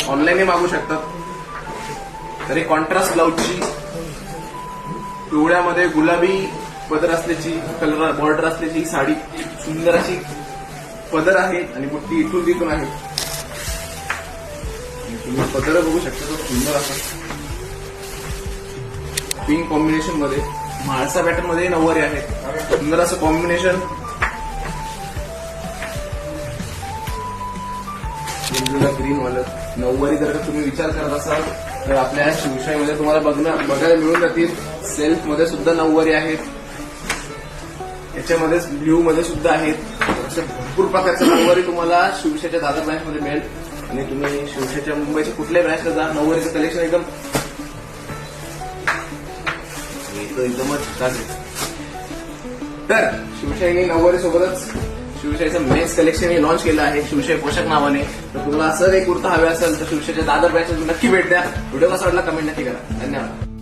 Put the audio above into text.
ऑनलाईनही मागू शकतात. तरी कॉन्ट्रास्ट ब्लाऊजची पिवळ्यामध्ये गुलाबी पदर असल्याची कलर बॉर्डर असल्याची साडी सुंदर अशी पदर आहे आणि बुट्टी इथून तिथून आहे. तुम्ही पदर बघू शकता तो सुंदर असा पिंक कॉम्बिनेशन मध्ये म्हाळसा पॅटर्न मध्ये नऊवारी आहे. सुंदर असं कॉम्बिनेशन. ग्रीन वालं नऊवारी जर का तुम्ही विचार करत असाल तर आपल्या शिवशाहीमध्ये तुम्हाला बघायला मिळून जातील. सेल्फ मध्ये सुद्धा नऊवारी आहेत. याच्यामध्येच ब्ल्यू मध्ये सुद्धा आहेत. अशा भरपूर प्रकारच्या नऊवारी तुम्हाला शिवशाहीच्या दादर ब्रँच मध्ये मिळेल. आणि तुम्ही शिवशाहीच्या मुंबईच्या कुठल्याही ब्रँचला जा, नऊवारीचं कलेक्शन एकदमच छान आहे. तर शिवशाहीने नऊवारी सोबतच शिवशाहीचं मेन्स कलेक्शन हे लॉन्च केलं आहे शिवशाही पोशाख नावाने. तर तुम्हाला असं काही कुर्ता हवे असेल तर शिवशाहीच्या दादर ब्रँचला नक्की भेट द्या. व्हिडिओ कसा वाटला कमेंट नक्की करा. धन्यवाद.